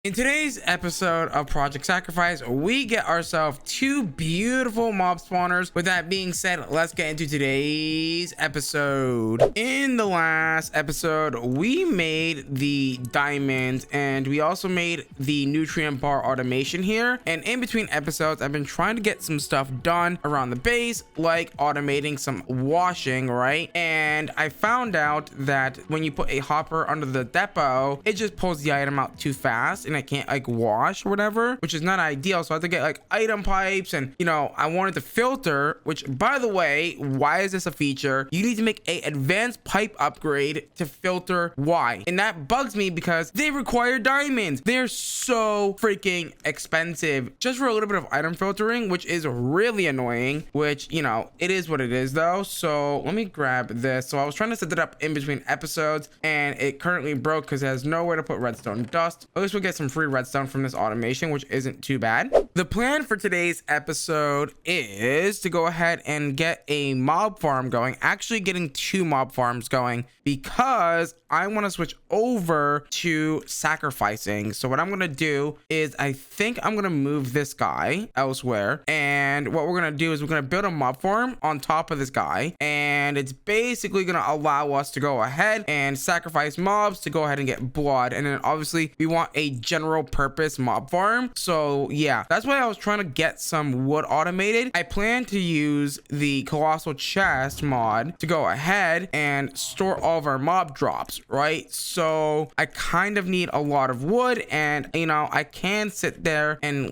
In today's episode of Project Sacrifice, we get ourselves two beautiful mob spawners. With that being said, let's get into today's episode. In the last episode, we made the diamond and we also made the nutrient bar automation here. And in between episodes, I've been trying to get some stuff done around the base, like automating some washing, right? And I found out that when you put a hopper under the depot, it just pulls the item out too fast. And I can't like wash or whatever, which is not ideal. So I have to get like item pipes, and I wanted to filter, which by the way, why is this a feature? You need to make a advanced pipe upgrade to filter. Why? And that bugs me because they require diamonds. They're so freaking expensive just for a little bit of item filtering, which is really annoying, which it is what it is though. So let me grab this. So I was trying to set it up in between episodes and it currently broke because it has nowhere to put redstone dust. At least we'll get some free redstone from this automation, which isn't too bad. The plan for today's episode is to go ahead and get a mob farm going, actually getting two mob farms going, because I want to switch over to sacrificing. So what I'm going to do is I think I'm going to move this guy elsewhere, and what we're going to do is we're going to build a mob farm on top of this guy, and it's basically going to allow us to go ahead and sacrifice mobs to go ahead and get blood. And then obviously we want a general purpose mob farm. So yeah, that's why I was trying to get some wood automated. I plan to use the colossal chest mod to go ahead and store all of our mob drops, right? So I kind of need a lot of wood, and I can sit there and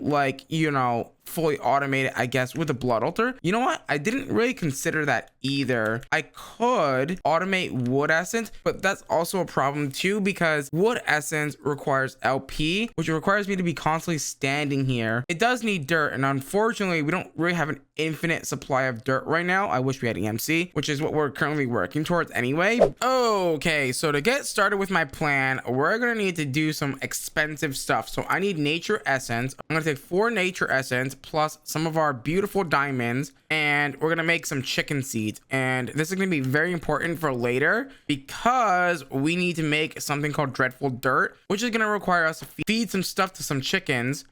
fully automate it, I guess, with a blood altar. You know what? I didn't really consider that either. I could automate wood essence, but that's also a problem too, because wood essence requires LP, which requires me to be constantly standing here. It does need dirt, and unfortunately we don't really have an infinite supply of dirt right now. I wish we had EMC, which is what we're currently working towards anyway. Okay, so to get started with my plan, we're gonna need to do some expensive stuff. So I need nature essence. I'm gonna take 4 nature essence plus some of our beautiful diamonds, and we're gonna make some chicken seeds. And this is gonna be very important for later because we need to make something called dreadful dirt, which is gonna require us to feed some stuff to some chickens.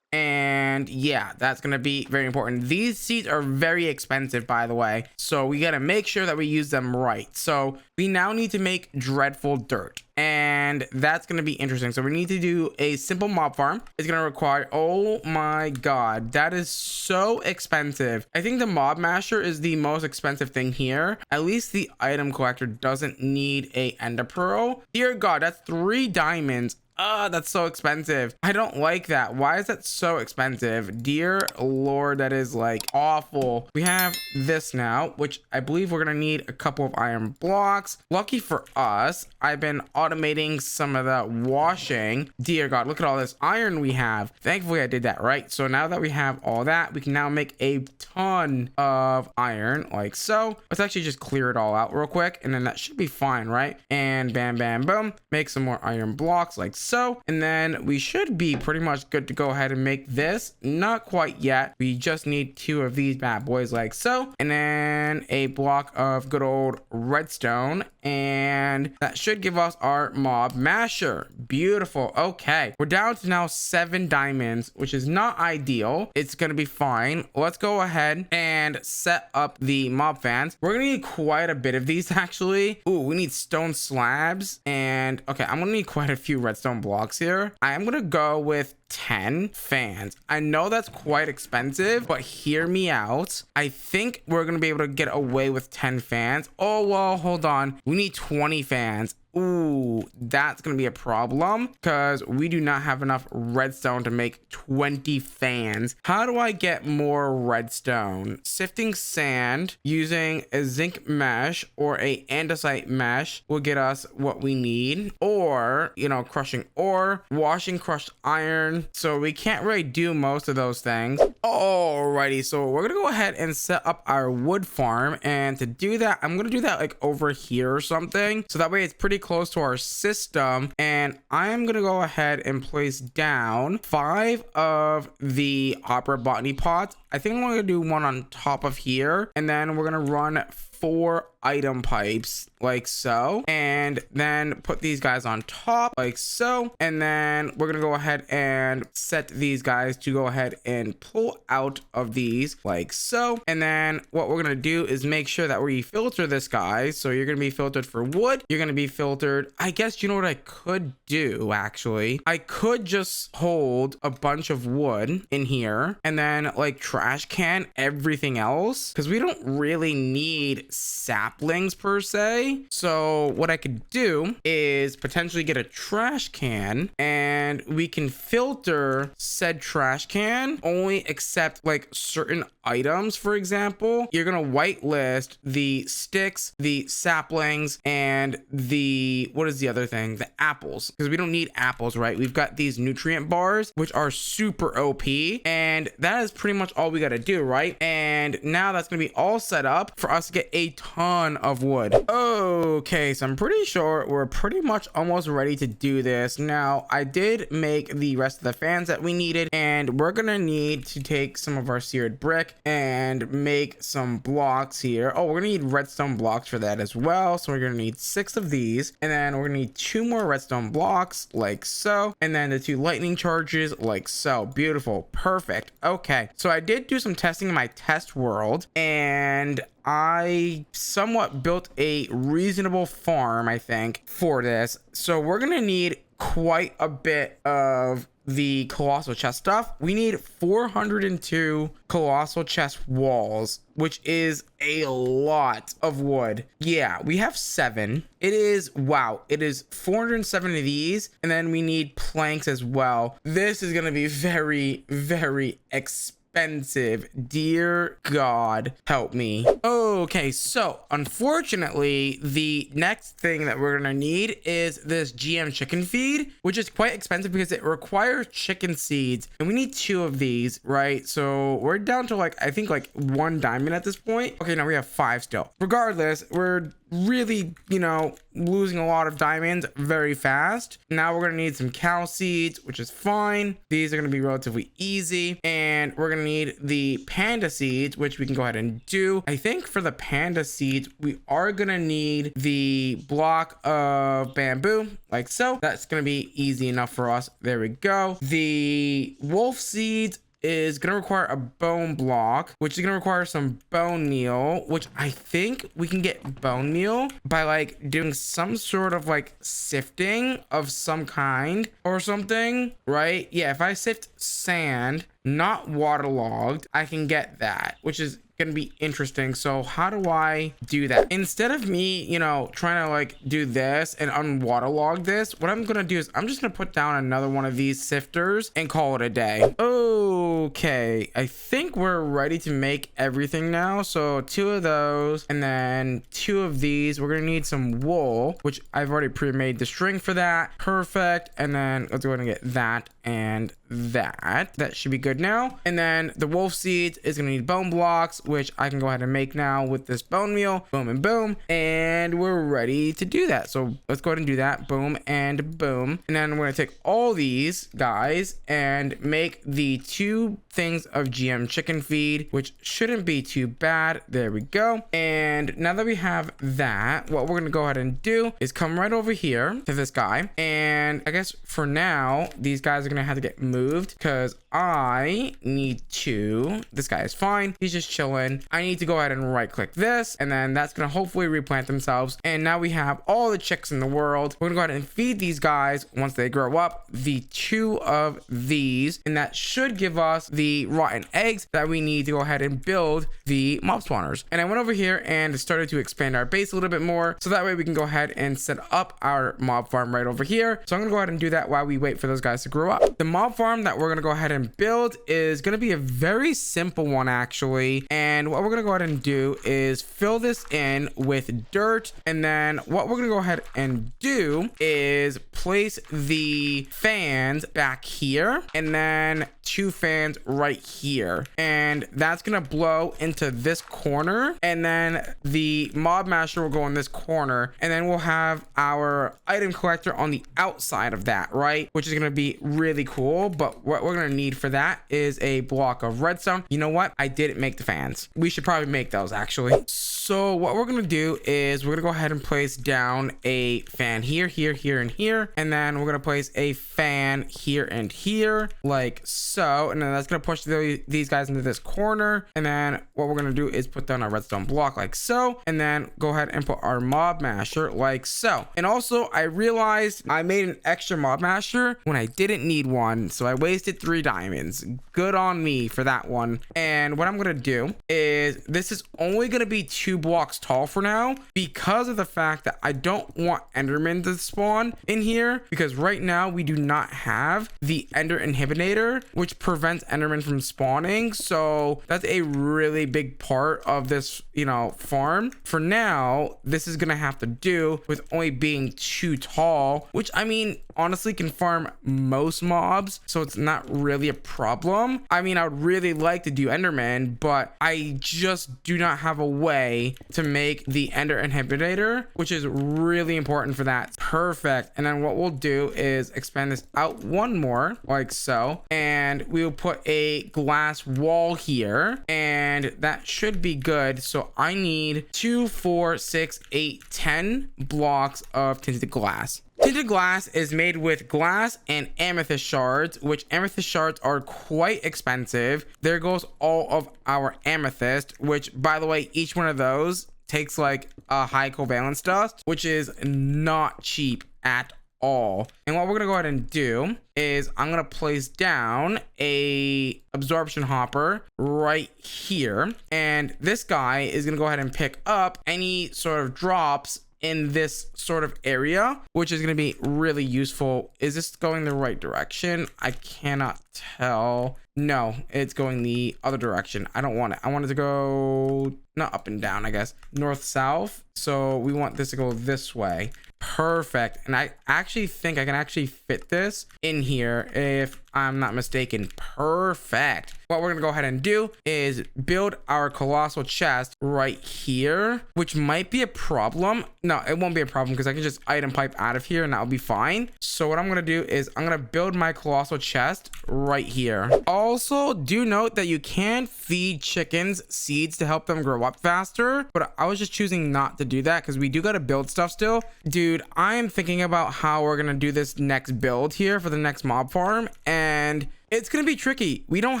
And yeah, that's gonna be very important. These seeds are very expensive, by the way, so we gotta make sure that we use them right. So we now need to make dreadful dirt, and that's gonna be interesting. So we need to do a simple mob farm. It's gonna require, oh my god, that is so expensive. I think the mob masher is the most expensive thing here. At least the item collector doesn't need a ender pearl. Dear god, that's 3 diamonds. That's so expensive. I don't like that. Why is that so expensive? Dear lord, that is like awful. We have this now, which I believe we're gonna need a couple of iron blocks. Lucky for us, I've been automating some of the washing. Dear god, look at all this iron we have. Thankfully I did that, right? So now that we have all that, we can now make a ton of iron, like so. Let's actually just clear it all out real quick, and then that should be fine, right? And bam bam boom, make some more iron blocks like so, and then we should be pretty much good to go ahead and make this. Not quite yet. We just need 2 of these bad boys like so, and then a block of good old redstone, and that should give us our mob masher. Beautiful. Okay, we're down to now 7 diamonds, which is not ideal. It's gonna be fine. Let's go ahead and set up the mob fans. We're gonna need quite a bit of these actually. Ooh, we need stone slabs, and okay, I'm gonna need quite a few redstone blocks here. I am gonna go with 10 fans. I know that's quite expensive, but hear me out. I think we're gonna be able to get away with 10 fans. Oh well, hold on, we need 20 fans. Ooh, that's gonna be a problem because we do not have enough redstone to make 20 fans. How do I get more redstone? Sifting sand using a zinc mesh or a andesite mesh will get us what we need, or crushing ore, washing crushed iron. So we can't really do most of those things. Alrighty, so we're gonna go ahead and set up our wood farm, and to do that I'm gonna do that like over here or something, so that way it's pretty close to our system. And I'm gonna go ahead and place down 5 of the opera botany pots. I think I'm gonna do one on top of here, and then we're gonna run 4 item pipes like so, and then put these guys on top like so, and then we're gonna go ahead and set these guys to go ahead and pull out of these like so. And then what we're gonna do is make sure that we filter this guy. So you're gonna be filtered for wood, you're gonna be filtered, I guess, you know what I could do, actually, I could just hold a bunch of wood in here and then like trash can everything else, because we don't really need saplings per se. So what I could do is potentially get a trash can, and we can filter said trash can only accept like certain items. For example, you're gonna whitelist the sticks, the saplings, and the, what is the other thing, the apples, because we don't need apples, right? We've got these nutrient bars which are super OP, and that is pretty much all we got to do, right? And now that's gonna be all set up for us to get a ton of wood. Okay, so I'm pretty sure we're pretty much almost ready to do this. Now I did make the rest of the fans that we needed, and we're gonna need to take some of our seared brick and make some blocks here. Oh, we're gonna need redstone blocks for that as well, so we're gonna need 6 of these, and then we're gonna need 2 more redstone blocks like so, and then the 2 lightning charges like so. Beautiful, perfect. Okay, so I did do some testing in my test world, and I somewhat built a reasonable farm, I think, for this. So we're gonna need quite a bit of the colossal chest stuff. We need 402 colossal chest walls, which is a lot of wood. Yeah, we have 7. It is, wow, it is 407 of these, and then we need planks as well. This is gonna be very, very expensive. Dear God, help me. Okay, so unfortunately, the next thing that we're gonna need is this GM chicken feed, which is quite expensive because it requires chicken seeds, and we need 2 of these, right? So we're down to like, I think like 1 diamond at this point. Okay, now we have 5 still. Regardless, we're really, you know, losing a lot of diamonds very fast. Now we're gonna need some cow seeds, which is fine. These are gonna be relatively easy, and we're gonna need the panda seeds, which we can go ahead and do. I think for the panda seeds, we are gonna need the block of bamboo like so. That's gonna be easy enough for us. There we go. The wolf seeds is gonna require a bone block, which is gonna require some bone meal, which I think we can get bone meal by like doing some sort of like sifting of some kind or something, right? Yeah, if I sift sand, not waterlogged, I can get that, which is gonna be interesting. So how do I do that? Instead of me, you know, trying to like do this and unwaterlog this, what I'm gonna do is I'm just gonna put down another one of these sifters and call it a day. Okay, I think we're ready to make everything now. So 2 of those, and then 2 of these. We're gonna need some wool, which I've already pre-made the string for that. Perfect. And then let's go ahead and get that and that should be good now. And then the wolf seeds is gonna need bone blocks, which I can go ahead and make now with this bone meal. Boom and boom, and we're ready to do that. So let's go ahead and do that. Boom and boom. And then we're gonna take all these guys and make the 2 things of GM chicken feed, which shouldn't be too bad. There we go. And now that we have that, what we're gonna go ahead and do is come right over here to this guy, and I guess for now these guys are gonna have to get moved because I need to, this guy is fine, he's just chilling. I need to go ahead and right click this, and then that's gonna hopefully replant themselves. And now we have all the chicks in the world. We're gonna go ahead and feed these guys once they grow up the 2 of these, and that should give us the rotten eggs that we need to go ahead and build the mob spawners. And I went over here and started to expand our base a little bit more, so that way we can go ahead and set up our mob farm right over here. So I'm gonna go ahead and do that while we wait for those guys to grow up. The mob farm that we're gonna go ahead and build is gonna be a very simple one actually, and what we're gonna go ahead and do is fill this in with dirt, and then what we're gonna go ahead and do is place the fans back here, and then 2 fans fans right here, and that's gonna blow into this corner, and then the mob masher will go in this corner, and then we'll have our item collector on the outside of that, right, which is gonna be really cool. But what we're gonna need for that is a block of redstone. You know what, I didn't make the fans. We should probably make those actually. So what we're gonna do is we're gonna go ahead and place down a fan here, and here, and then we're gonna place a fan here and here, like so, and then that's gonna push these guys into this corner. And then what we're gonna do is put down a redstone block like so, and then go ahead and put our mob masher like so. And also I realized I made an extra mob masher when I didn't need one, so I wasted 3 diamonds. Good on me for that one. And what I'm gonna do is, this is only gonna be 2 blocks tall for now, because of the fact that I don't want endermen to spawn in here, because right now we do not have the ender inhibitor, which prevents endermen from spawning. So that's a really big part of this, you know, farm. For now, this is gonna have to do with only being 2 tall, which I mean honestly can farm most mobs, so it's not really a problem. I mean, I would really like to do enderman, but I just do not have a way to make the ender inhibitor, which is really important for that. Perfect. And then what we'll do is expand this out one more like so, and we will put a glass wall here, and that should be good. So I need 2, 4, 6, 8, 10 blocks of tinted glass. Tinted glass is made with glass and amethyst shards, which amethyst shards are quite expensive. There goes all of our amethyst, which by the way, each one of those takes like a high covalence dust, which is not cheap at all. And what we're gonna go ahead and do is I'm gonna place down a absorption hopper right here, and this guy is gonna go ahead and pick up any sort of drops in this sort of area, which is going to be really useful. Is this going the right direction? I cannot tell. No, it's going the other direction. I don't want it. I want it to go not up and down, I guess, north south. So we want this to go this way. Perfect. And I actually think I can actually fit this in here if I'm not mistaken. Perfect. What we're gonna go ahead and do is build our colossal chest right here, which might be a problem. No, it won't be a problem because I can just item pipe out of here and that'll be fine. So what I'm gonna do is I'm gonna build my colossal chest right here. Also, do note that you can feed chickens seeds to help them grow up faster, but I was just choosing not to do that because we do gotta build stuff still. Dude, I am thinking about how we're gonna do this next build here for the next mob farm, and it's gonna be tricky. We don't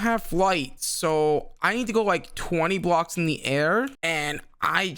have flight, so I need to go like 20 blocks in the air, and I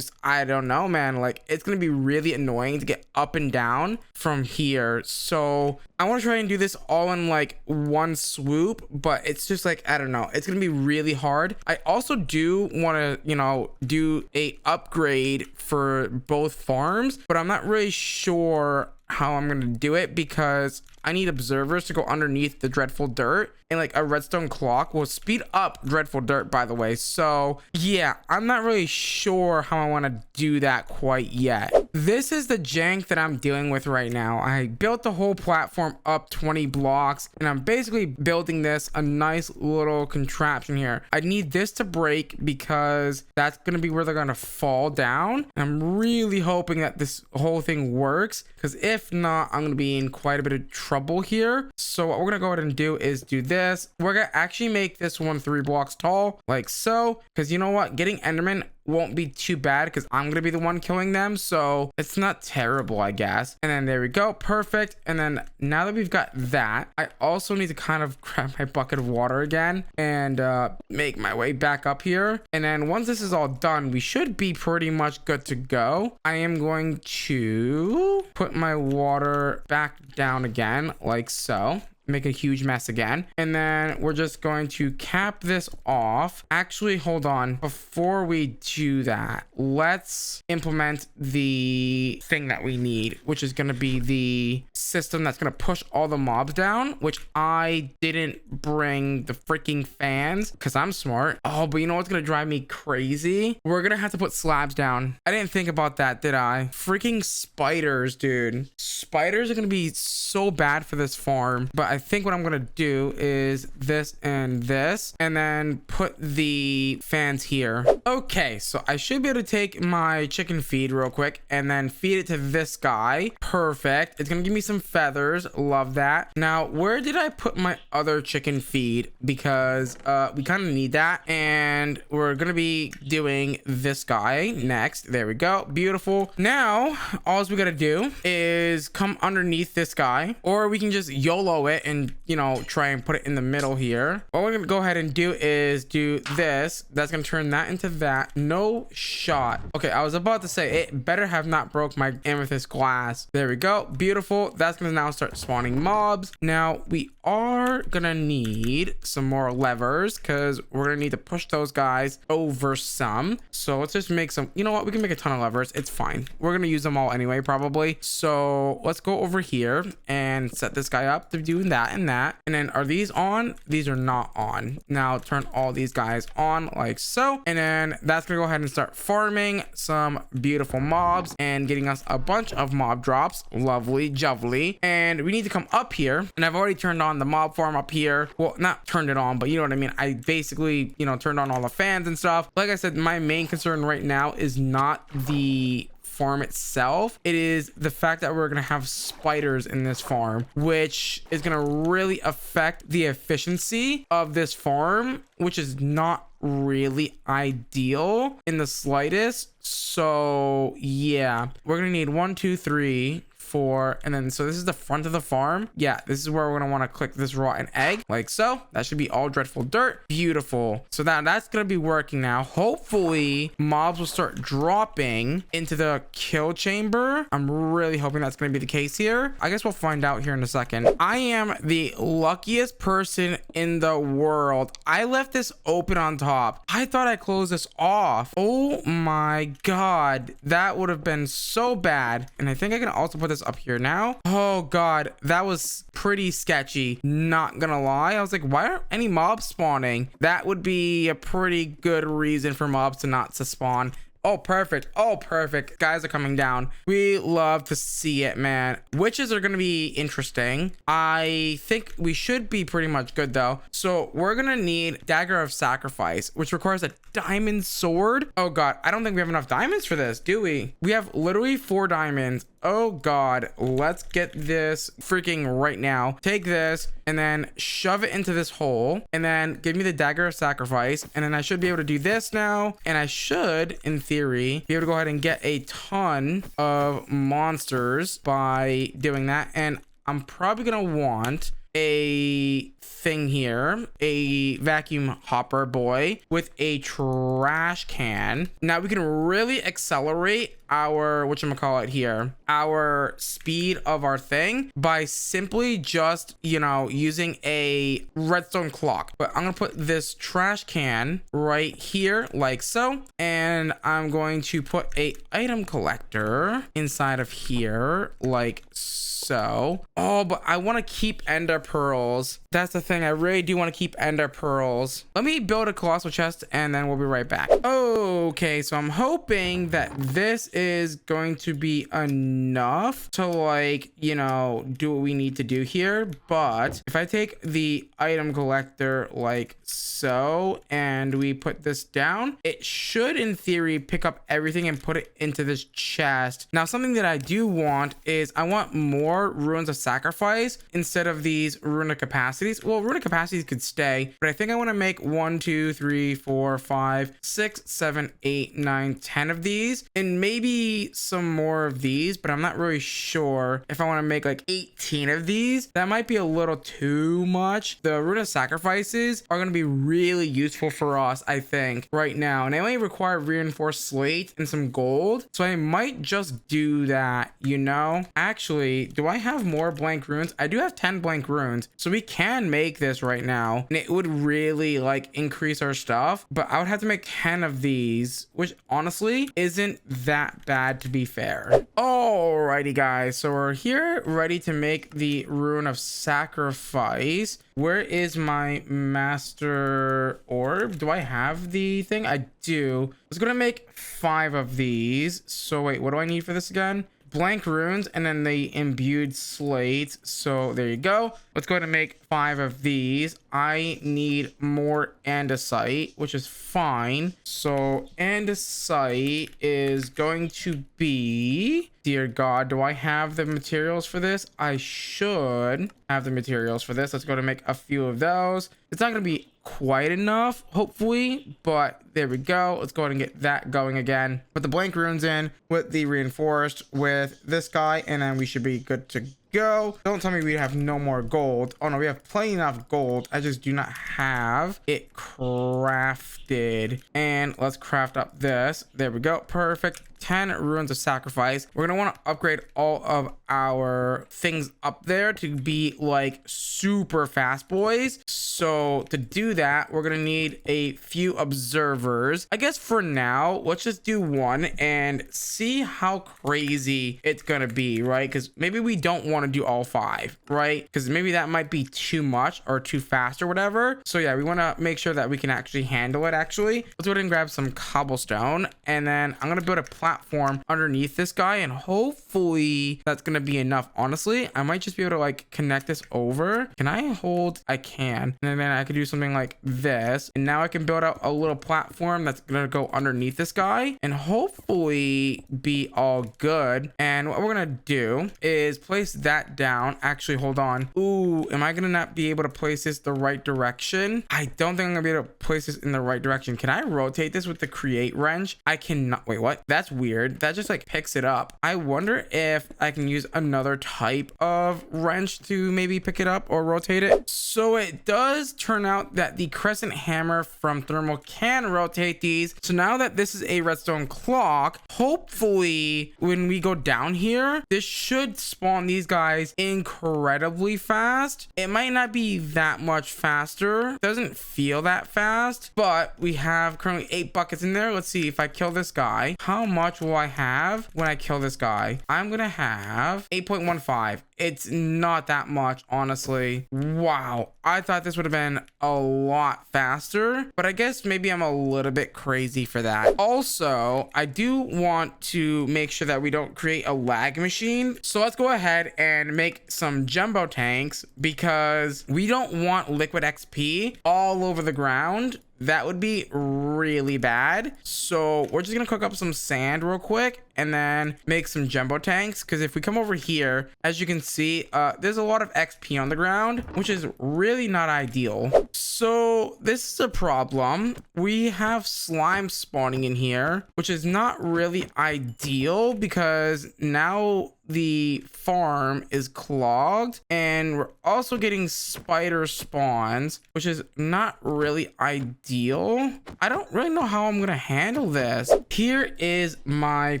don't know, man. Like, it's gonna be really annoying to get up and down from here. So I want to try and do this all in like one swoop, but it's just like, I don't know, it's gonna be really hard. I also do want to, you know, do a upgrade for both farms, but I'm not really sure how I'm gonna do it because I need observers to go underneath the dreadful dirt, and like a redstone clock will speed up dreadful dirt, by the way. So yeah, I'm not really sure how I want to do that quite yet. This is the jank that I'm dealing with right now. I built the whole platform up 20 blocks, and I'm basically building this a nice little contraption here. I need this to break because that's gonna be where they're gonna fall down. I'm really hoping that this whole thing works, because if not, I'm gonna be in quite a bit of trouble here. So what we're gonna go ahead and do is do this. We're gonna actually make this one 3 blocks tall like so, because you know what, getting enderman won't be too bad because I'm gonna be the one killing them, so it's not terrible, I guess. And then there we go, perfect. And then now that we've got that, I also need to kind of grab my bucket of water again and make my way back up here. And then once this is all done, we should be pretty much good to go. I am going to put my water back down again like so, make a huge mess again, and then we're just going to cap this off. Actually, hold on, before we do that, let's implement the thing that we need, which is going to be the system that's going to push all the mobs down, which I didn't bring the freaking fans because I'm smart. Oh, but you know what's going to drive me crazy? We're going to have to put slabs down. I didn't think about that, did I? Freaking spiders, dude. Spiders are going to be so bad for this farm, but I I think what I'm gonna do is this and this, and then put the fans here. Okay, so I should be able to take my chicken feed real quick and then feed it to this guy. Perfect. It's gonna give me some feathers. Love that. Now, where did I put my other chicken feed? Because we kind of need that, and we're gonna be doing this guy next. There we go. Beautiful. Now, all we gotta do is come underneath this guy, or we can just YOLO it and, you know, try and put it in the middle here. What we're gonna go ahead and do is do this. That's gonna turn that into that. No shot. Okay, I was about to say it better have not broke my amethyst glass. There we go. Beautiful. That's gonna now start spawning mobs. Now we are gonna need some more levers because we're gonna need to push those guys over some. So let's just make some, you know what, we can make a ton of levers. It's fine. We're gonna use them all anyway, probably. So let's go over here and set this guy up to do that and that. And then are these on? These are not on. Now turn all these guys on like so. And then that's gonna go ahead and start farming some beautiful mobs and getting us a bunch of mob drops. Lovely jubbly. And we need to come up here, and I've already turned on the mob farm up here. Well, not turned it on, but you know what I mean. I basically, you know, turned on all the fans and stuff. Like I said, my main concern right now is not the farm itself. It is the fact that we're gonna have spiders in this farm, which is gonna really affect the efficiency of this farm, which is not really ideal in the slightest. So yeah, we're gonna need 1, 2, 3, 4, and then so this is the front of the farm. Yeah, this is where we're gonna want to click this rotten egg like so. That should be all dreadful dirt. Beautiful. So that's gonna be working now. Hopefully mobs will start dropping into the kill chamber. I'm really hoping that's gonna be the case here. I guess we'll find out here in a second. I am the luckiest person in the world. I left this open on top. I thought I closed this off. Oh my god, that would have been so bad. And I think I can also put this up here now. Oh god, that was pretty sketchy, not gonna lie. I was like, why aren't any mobs spawning? That would be a pretty good reason for mobs to not to spawn. Oh, perfect. Oh, perfect. Guys are coming down. We love to see it, man. Witches are going to be interesting. I think we should be pretty much good, though. So we're going to need Dagger of Sacrifice, which requires a diamond sword. Oh, God. I don't think we have enough diamonds for this, do we? We have literally 4 diamonds. Oh, God. Let's get this freaking right now. Take this and then shove it into this hole. And then give me the Dagger of Sacrifice. And then I should be able to do this now. And I should, in theory, be able to go ahead and get a ton of monsters by doing that. And I'm probably going to want a thing here, a vacuum hopper boy with a trash can. Now we can really accelerate our whatchamacallit here, our speed of our thing by simply just, you know, using a redstone clock. But I'm gonna put this trash can right here like so, and I'm going to put a item collector inside of here like so. Oh, but I want to keep ender pearls. That's the thing. I really do want to keep ender pearls. Let me build a colossal chest and then we'll be right back. Okay, so I'm hoping that this is going to be enough to, like, you know, do what we need to do here. But if I take the item collector like so and we put this down, it should in theory pick up everything and put it into this chest. Now, something that I do want is I want more runes of sacrifice instead of these rune of capacities. Well, rune of capacities could stay, but I think I want to make 1, 2, 3, 4, 5, 6, 7, 8, 9, 10 of these, and maybe some more of these, but I'm not really sure if I want to make like 18 of these. That might be a little too much. The rune of sacrifices are going to be really useful for us, I think, right now, and they only require reinforced slate and some gold, so I might just do that, you know. Actually, do I have more blank runes? I do have 10 blank runes, so we can make this right now, and it would really like increase our stuff, but I would have to make 10 of these, which honestly isn't that bad, to be fair. Alrighty guys, so we're here ready to make the rune of sacrifice. Where is my master orb? Do I have the thing? I do. I was gonna make 5 of these. So wait, what do I need for this again? blank runes and then the imbued slates. So there you go. Let's go ahead and make 5 of these. I need more andesite, which is fine. So andesite is going to be, dear God, do I have the materials for this? I should have the materials for this. Let's go to make a few of those. It's not going to be quite enough, hopefully, but there we go. Let's go ahead and get that going again. Put the blank runes in with the reinforced with this guy, and then we should be good to go. Don't tell me we have no more gold. Oh no, we have plenty enough gold. I just do not have it crafted. And let's craft up this. There we go. Perfect. 10 runes of sacrifice. We're gonna want to upgrade all of our things up there to be like super fast boys. So to do that, we're gonna need a few observers. I guess for now, let's just do 1 and see how crazy it's gonna be, right? Because maybe we don't want to do all 5, right? Because maybe that might be too much or too fast or whatever. So yeah, we want to make sure that we can actually handle it. Actually, let's go ahead and grab some cobblestone, and then I'm gonna build a platform underneath this guy, and hopefully that's gonna be enough. Honestly, I might just be able to like connect this over. Can I hold? I can. And then I could do something like this, and now I can build out a little platform that's gonna go underneath this guy and hopefully be all good. And what we're gonna do is place that down. Actually, hold on. Ooh, am I gonna not be able to place this the right direction? I don't think I'm gonna be able to place this in the right direction. Can I rotate this with the create wrench? I cannot. Wait, what? That's weird. That just like picks it up. I wonder if I can use another type of wrench to maybe pick it up or rotate it. So it does turn out that the crescent hammer from thermal can rotate these. So now that this is a redstone clock, hopefully when we go down here, this should spawn these guys incredibly fast. It might not be that much faster. Doesn't feel that fast, but we have currently 8 buckets in there. Let's see if I kill this guy. How much will I have when I kill this guy? I'm gonna have 8.15. It's not that much, honestly. Wow, I thought this would have been a lot faster, but I guess maybe I'm a little bit crazy for that. Also, I do want to make sure that we don't create a lag machine. So let's go ahead and make some jumbo tanks, because we don't want liquid XP all over the ground. That would be really bad. So we're just gonna cook up some sand real quick and then make some jumbo tanks, because if we come over here, as you can see, there's a lot of XP on the ground, which is really not ideal. So this is a problem. We have slime spawning in here, which is not really ideal, because now the farm is clogged, and we're also getting spider spawns, which is not really ideal. I don't really know how I'm gonna handle this. Here is my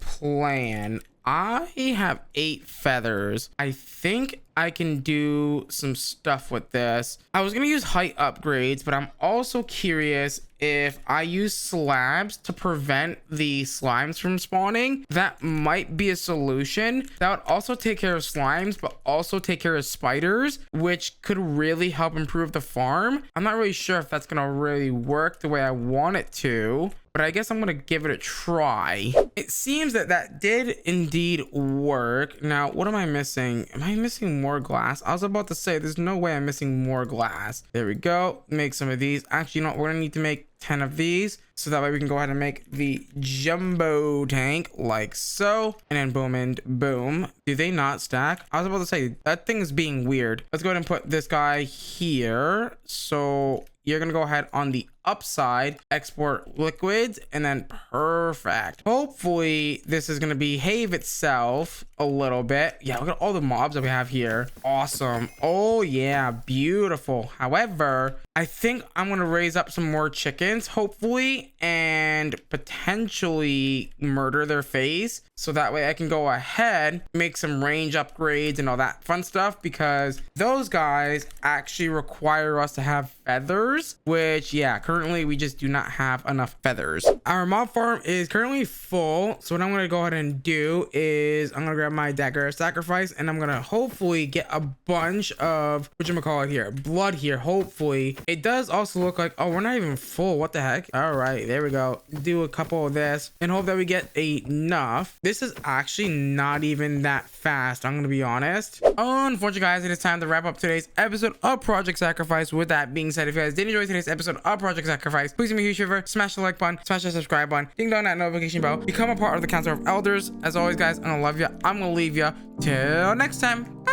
plan. I have 8 feathers. I think I can do some stuff with this. I was gonna use height upgrades, but I'm also curious if I use slabs to prevent the slimes from spawning. That might be a solution. That would also take care of slimes, but also take care of spiders, which could really help improve the farm. I'm not really sure if that's gonna really work the way I want it to, but I guess I'm gonna give it a try. It seems that that did indeed work. Now, what am I missing? Am I missing more glass? I was about to say, there's no way I'm missing more glass. There we go. Make some of these. Actually, you know what? We're gonna need to make 10 of these, so that way we can go ahead and make the jumbo tank like so, and then boom and boom. Do they not stack? I was about to say, that thing is being weird. Let's go ahead and put this guy here. So you're gonna go ahead on the upside, export liquids, and then perfect. Hopefully this is gonna behave itself a little bit. Yeah, look at all the mobs that we have here. Awesome. Oh yeah, beautiful. However, I think I'm gonna raise up some more chickens, hopefully, and potentially murder their face, so that way I can go ahead, make some range upgrades and all that fun stuff, because those guys actually require us to have feathers, which yeah, currently we just do not have enough feathers. Our mob farm is currently full, so what I'm gonna go ahead and do is I'm gonna grab my dagger of sacrifice, and I'm gonna hopefully get a bunch of whatchamacallit here, blood here. Hopefully it does also look like, oh, we're not even full. What the heck? All right, there we go. Do a couple of this and hope that we get enough. This is actually not even that fast, I'm gonna be honest. Unfortunately guys, it is time to wrap up today's episode of Project Sacrifice. With that being said, if you guys did enjoy today's episode of Project Sacrifice, please do me a huge favor, smash the like button, smash the subscribe button, ding dong that notification bell, become a part of the Council of Elders. As always guys, I'm gonna love you, I'm gonna leave you till next time. Bye.